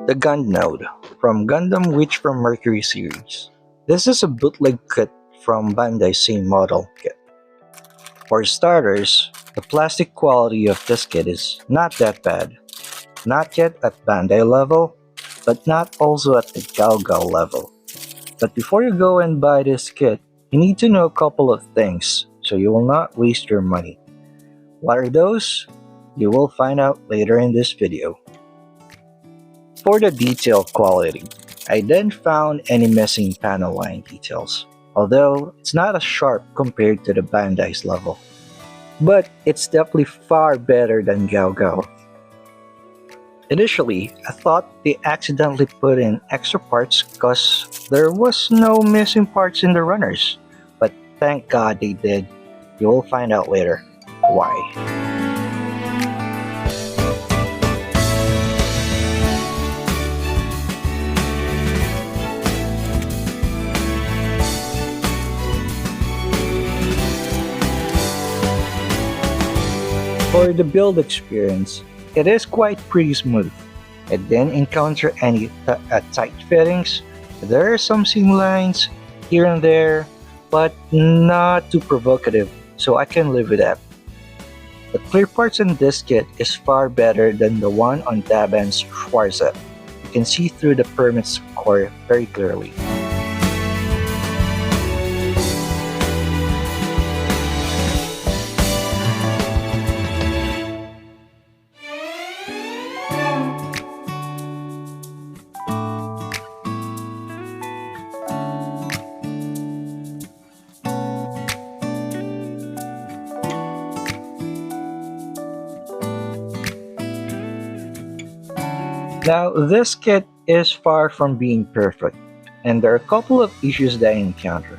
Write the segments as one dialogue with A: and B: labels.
A: The Gundnode from Gundam Witch from Mercury series. This is a bootleg kit from Bandai's same model kit. For starters, the plastic quality of this kit is not that bad. Not yet at Bandai level, but not also at the Galgal level. But before you go and buy this kit, you need to know a couple of things so you will not waste your money. What are those? You will find out later in this video. For the detail quality, I didn't found any missing panel line details, although it's not as sharp compared to the Bandai's level. But it's definitely far better than Gao Gao. Initially, I thought they accidentally put in extra parts cause there was no missing parts in the runners, but thank God they did. You will find out later why. For the build experience, it is quite pretty smooth. I didn't encounter any tight fittings. There are some seam lines here and there, but not too provocative, so I can live with that. The clear parts in this kit is far better than the one on Daban's Schwarzet. You can see through the permits core very clearly. Now, this kit is far from being perfect, and there are a couple of issues that I encounter.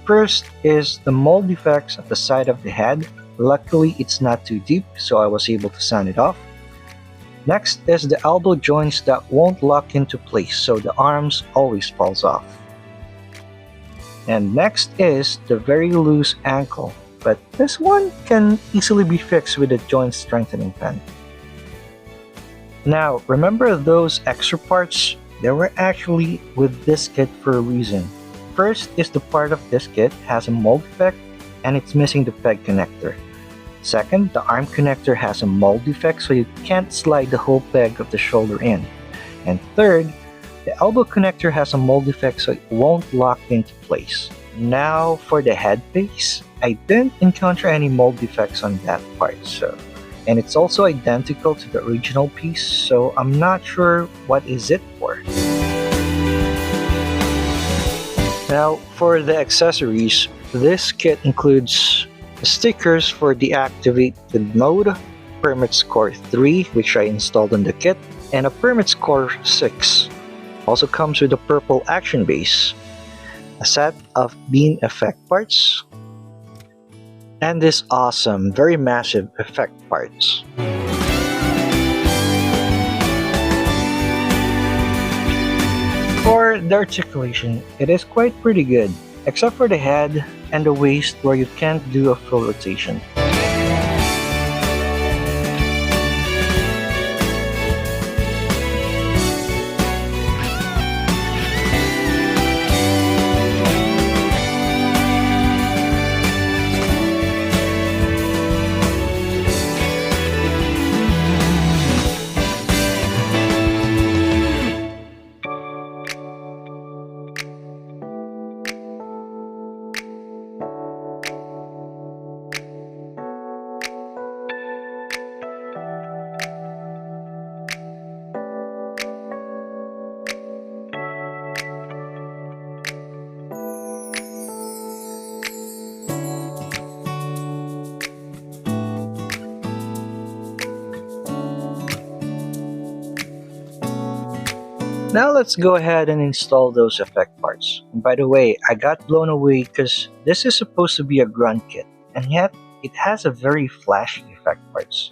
A: First is the mold defects at the side of the head. Luckily, it's not too deep, so I was able to sand it off. Next is the elbow joints that won't lock into place, so the arms always falls off. And next is the very loose ankle, but this one can easily be fixed with a joint strengthening pen. Now, remember those extra parts? They were actually with this kit for a reason. First is the part of this kit has a mold defect and it's missing the peg connector. Second, the arm connector has a mold defect so you can't slide the whole peg of the shoulder in. And third, the elbow connector has a mold defect so it won't lock into place. Now for the head base, I didn't encounter any mold defects on that part, and it's also identical to the original piece, so I'm not sure what is it for. Now for the accessories, this kit includes stickers for deactivate the mode, permit score 3 which I installed in the kit, and a permit score 6. Also comes with a purple action base, a set of beam effect parts, and this awesome, very massive effect parts. For the articulation, it is quite pretty good, except for the head and the waist where you can't do a full rotation. Now let's go ahead and install those effect parts. And by the way, I got blown away because this is supposed to be a grunt kit, and yet it has a very flashy effect parts.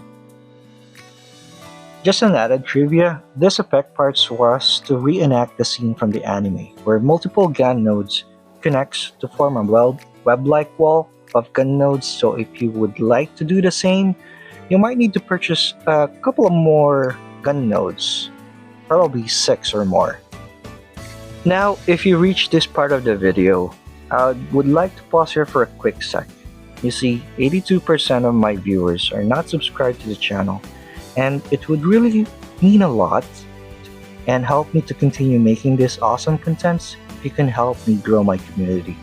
A: Just an added trivia, this effect parts was to reenact the scene from the anime, where multiple gun nodes connects to form a web-like wall of gun nodes, so if you would like to do the same, you might need to purchase a couple of more gun nodes. probably 6 or more. Now, if you reach this part of the video, I would like to pause here for a quick sec. You see, 82% of my viewers are not subscribed to the channel, and it would really mean a lot and help me to continue making this awesome content if you can help me grow my community.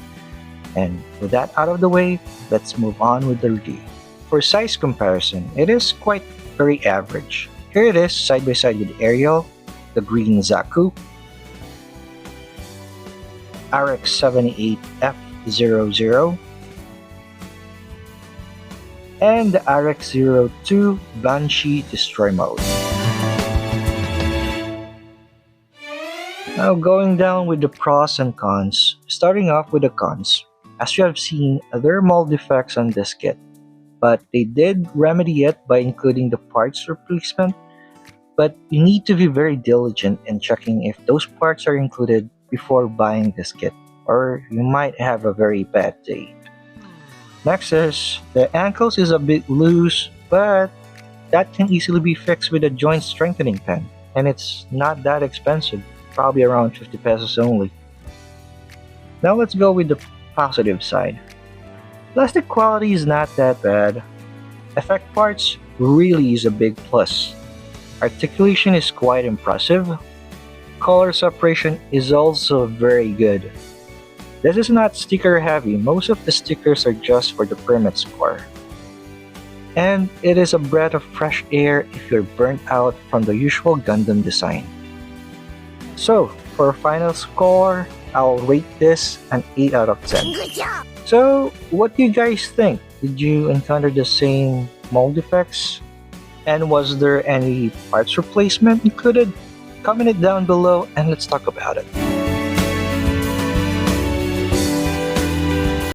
A: And with that out of the way, let's move on with the review. For size comparison, it is quite very average. Here it is side by side with Ariel, the green Zaku, RX-78F00, and the RX-02 Banshee Destroy Mode. Now going down with the pros and cons, starting off with the cons. As you have seen, there are mold defects on this kit, but they did remedy it by including the parts replacement, but you need to be very diligent in checking if those parts are included before buying this kit, or you might have a very bad day. Next is, the ankles is a bit loose, but that can easily be fixed with a joint strengthening pen, and it's not that expensive, probably around 50 pesos only. Now let's go with the positive side. Plastic quality is not that bad. Effect parts really is a big plus. Articulation is quite impressive. Color separation is also very good. This is not sticker heavy, most of the stickers are just for the permit score. And it is a breath of fresh air if you're burnt out from the usual Gundam design. So, for a final score, I'll rate this an 8 out of 10.
B: Good job!
A: So, what do you guys think? Did you encounter the same mold defects? And was there any parts replacement included? Comment it down below and let's talk about it.